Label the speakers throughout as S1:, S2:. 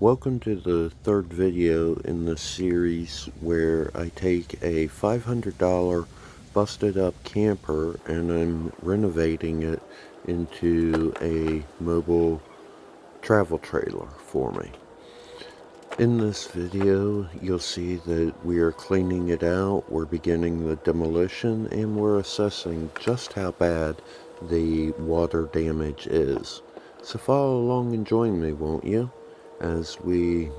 S1: Welcome to the third video in the series where I take a $500 busted up camper and I'm renovating it into a mobile travel trailer for me. In this video you'll see that we are cleaning it out, we're beginning the demolition, and we're assessing just how bad the water damage is. So follow along and join me, won't you, as we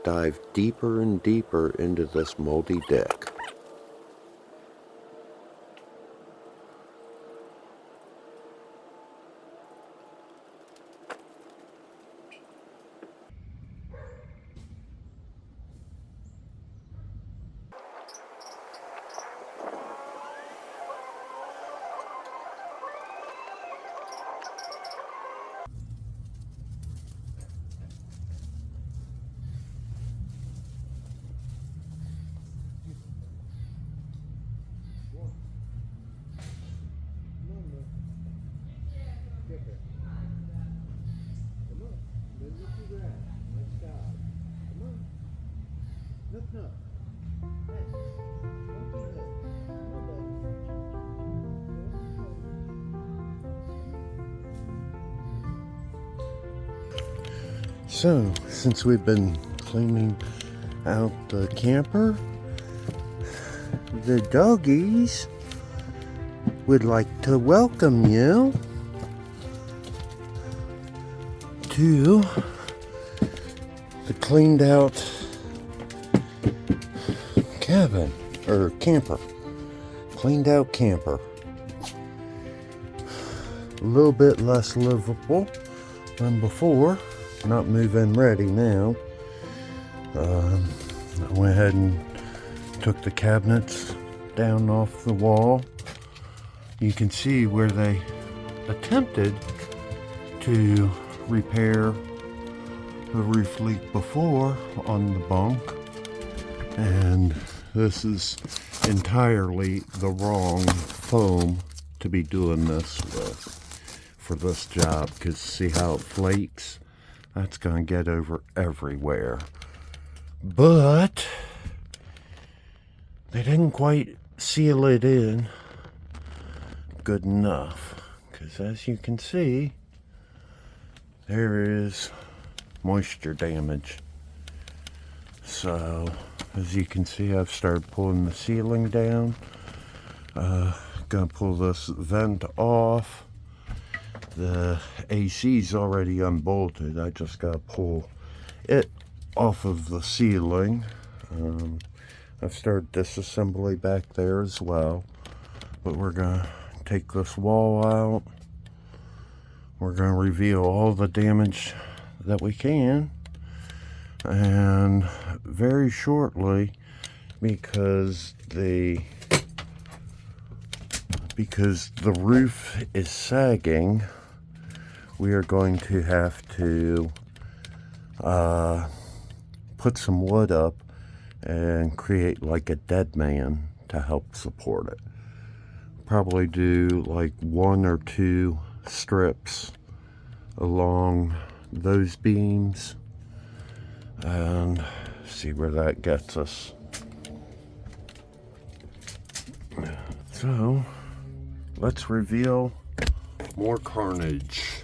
S1: dive deeper and deeper into this moldy deck. So, since we've been cleaning out the camper, the doggies would like to welcome you to the cleaned out cabin, or camper. Cleaned out camper. A little bit less livable than before. Not move-in ready now. I went ahead and took the cabinets down off the wall. You can see where they attempted to repair the roof leak before on the bunk, and this is entirely the wrong foam to be doing this with for this job, because see how it flakes? That's gonna get over everywhere. But they didn't quite seal it in good enough, because as you can see, there is moisture damage. So as you can see, I've started pulling the ceiling down. Gonna pull this vent off. The AC's already unbolted. I just gotta pull it off of the ceiling. I've started disassembly back there as well, but we're gonna take this wall out. We're gonna reveal all the damage that we can, and very shortly, because the roof is sagging, we are going to have to put some wood up and create like a dead man to help support it. Probably do like 1 or 2 strips along those beams and see where that gets us. So let's reveal more carnage.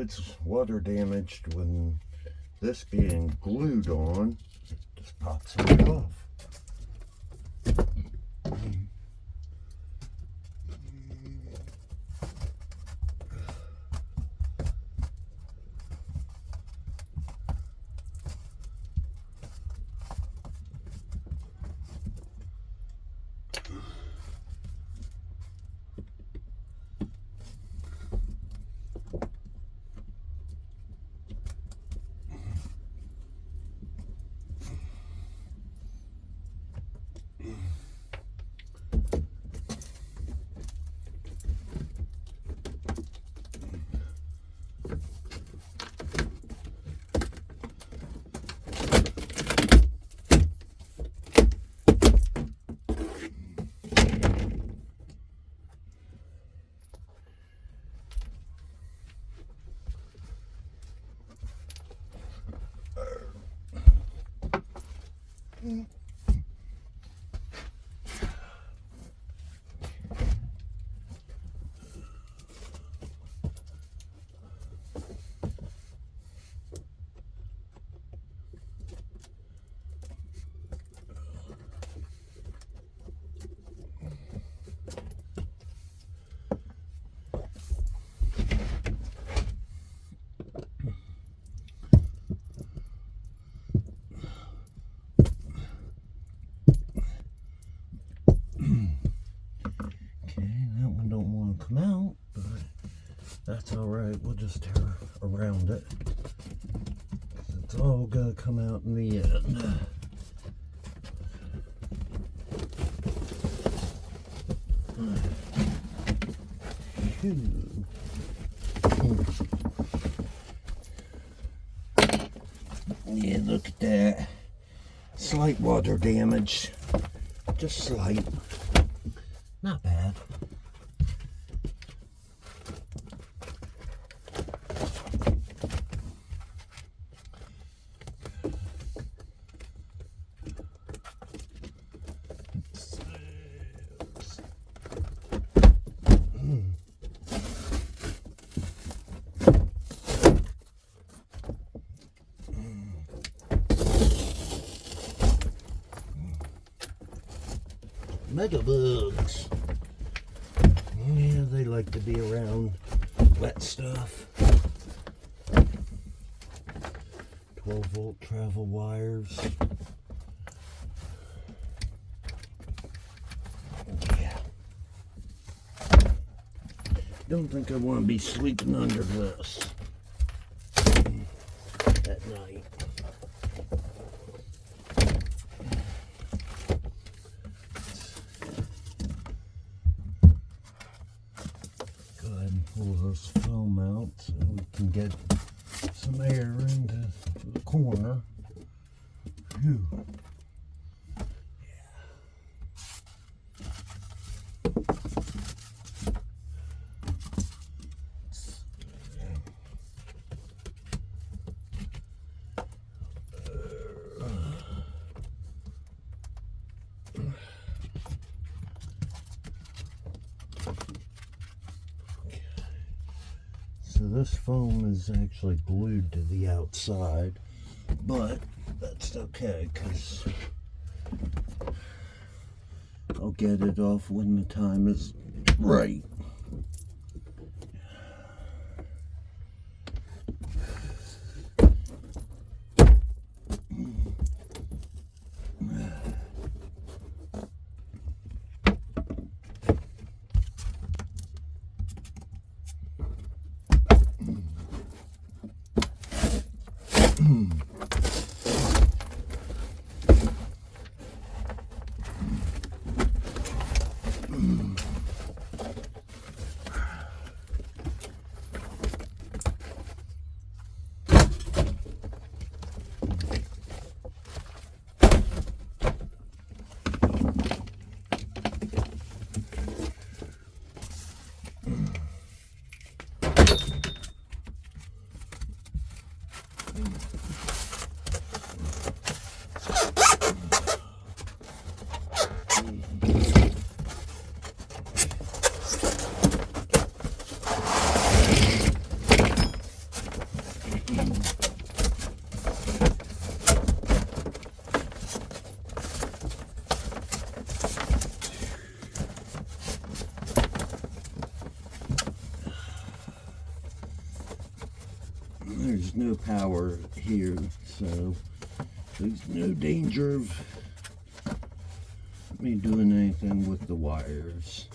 S1: it's water damaged, when this being glued on, it just pops right off. Come out, but that's all right. We'll just tear around it. It's all gonna come out in the end. Yeah, look at that. Slight water damage. Just slight. Not bad. Mega bugs. Yeah, they like to be around wet stuff. 12-volt travel wires. Yeah. Don't think I want to be sleeping under this at night. Pull this foam out so we can get some air into the corner. Phew. So this foam is actually glued to the outside, but that's okay because I'll get it off when the time is right. through. So there's no danger of me doing anything with the wires.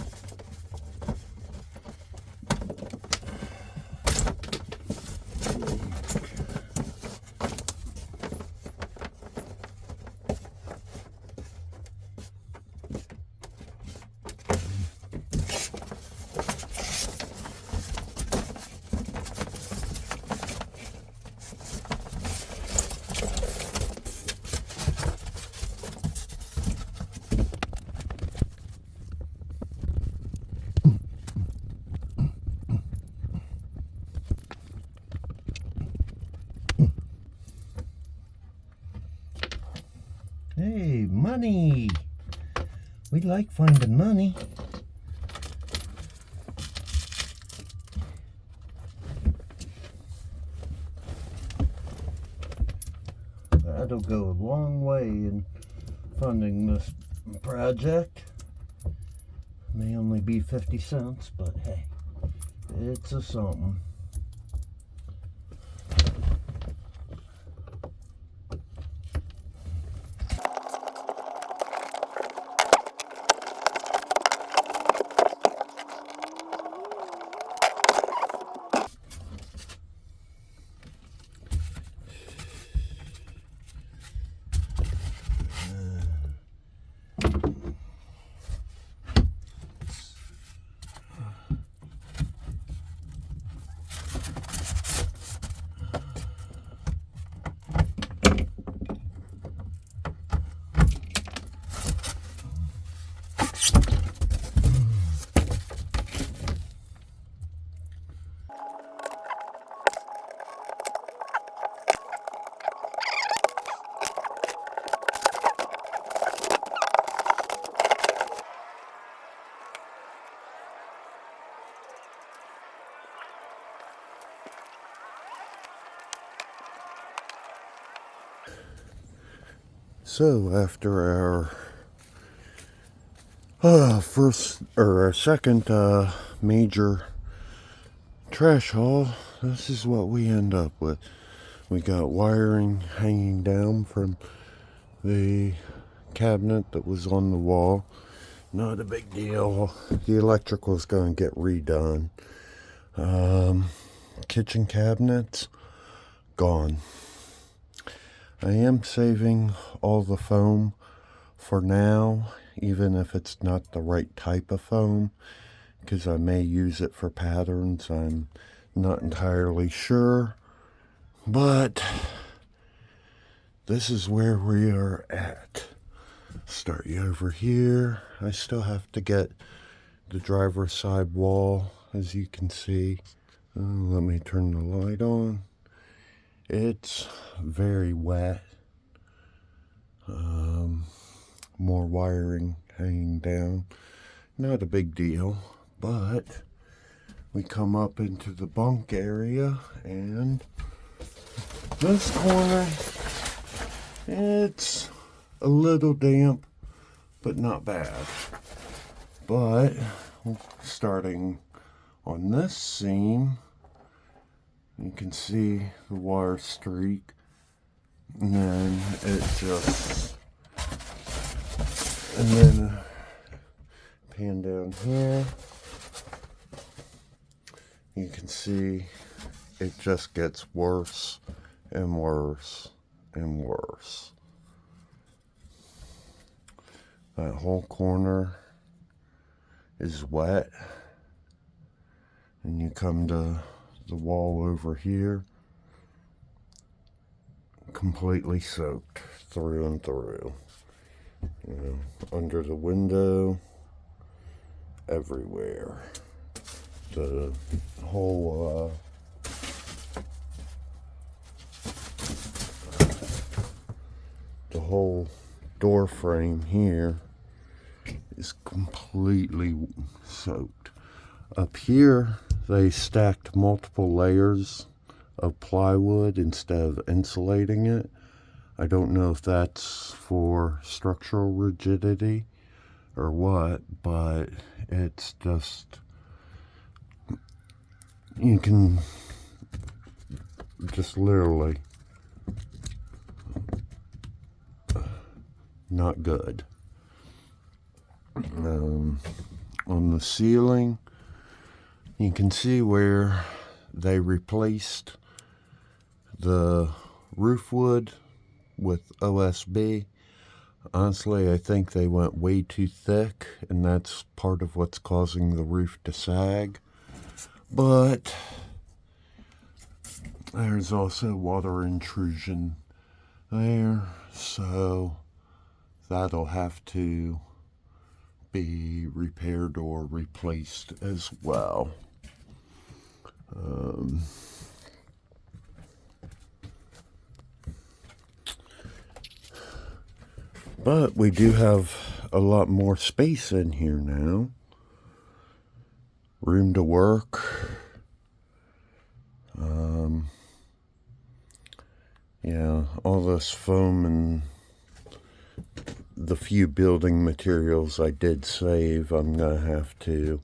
S1: Hey, money! We like finding money. That'll go a long way in funding this project. May only be 50 cents, but hey, it's a something. So after our our second major trash haul, this is what we end up with. We got wiring hanging down from the cabinet that was on the wall. Not a big deal. The electrical is going to get redone. Kitchen cabinets gone. I am saving all the foam for now, even if it's not the right type of foam, because I may use it for patterns. I'm not entirely sure, but this is where we are at. Start you over here. I still have to get the driver's side wall, as you can see. Let me turn the light on. It's very wet. More wiring hanging down. Not a big deal, but we come up into the bunk area, and this corner, it's a little damp, but not bad. But starting on this seam, you can see the wire streak, and then and then pan down here, you can see it just gets worse and worse and worse. That whole corner is wet, and you come to the wall over here, completely soaked through and through. You know, under the window, everywhere. The whole door frame here is completely soaked. Up here, they stacked multiple layers of plywood instead of insulating it. I don't know if that's for structural rigidity or what, but it's just, you can just literally not good. On the ceiling, you can see where they replaced the roof wood with OSB. Honestly, I think they went way too thick, and that's part of what's causing the roof to sag. But there's also water intrusion there, so that'll have to be repaired or replaced as well. But we do have a lot more space in here now. Room to work. Yeah, all this foam and the few building materials I did save, I'm going to have to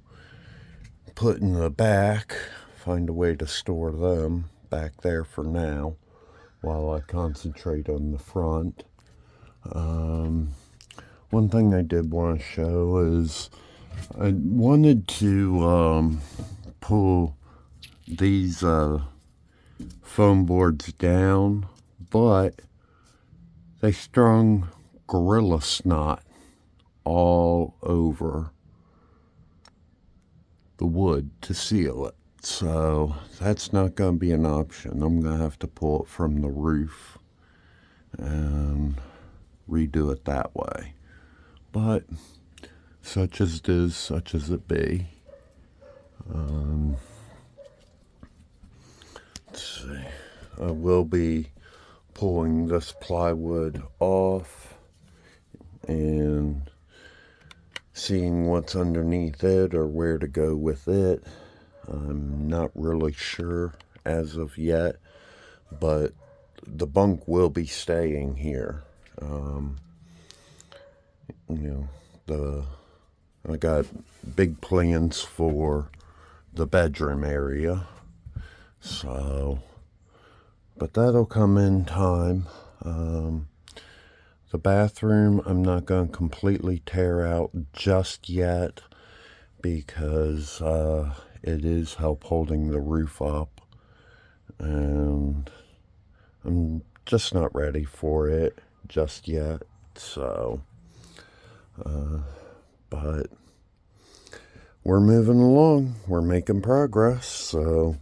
S1: put in the back. Find a way to store them back there for now while I concentrate on the front. One thing I did want to show is I wanted to pull these foam boards down, but they strung gorilla snot all over the wood to seal it. So that's not going to be an option. I'm going to have to pull it from the roof and redo it that way. But such as it is, such as it be. Let's see. I will be pulling this plywood off and seeing what's underneath it or where to go with it. I'm not really sure as of yet, but the bunk will be staying here. I got big plans for the bedroom area, so, but that'll come in time. The bathroom, I'm not going to completely tear out just yet because it is help holding the roof up, and I'm just not ready for it just yet. So, but we're moving along. We're making progress. So,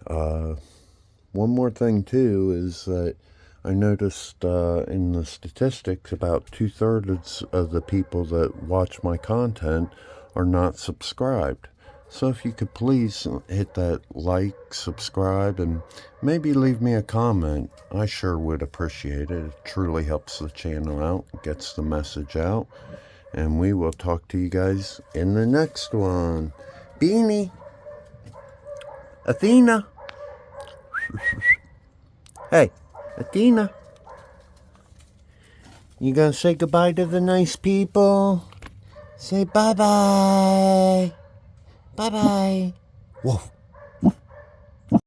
S1: one more thing too is that I noticed in the statistics about 2/3 of the people that watch my content are not subscribed. So if you could please hit that like, subscribe, and maybe leave me a comment. I sure would appreciate it. It truly helps the channel out, gets the message out. And we will talk to you guys in the next one. Beanie. Athena. Hey, Athena. You gonna say goodbye to the nice people? Say bye-bye. Bye-bye. Woof.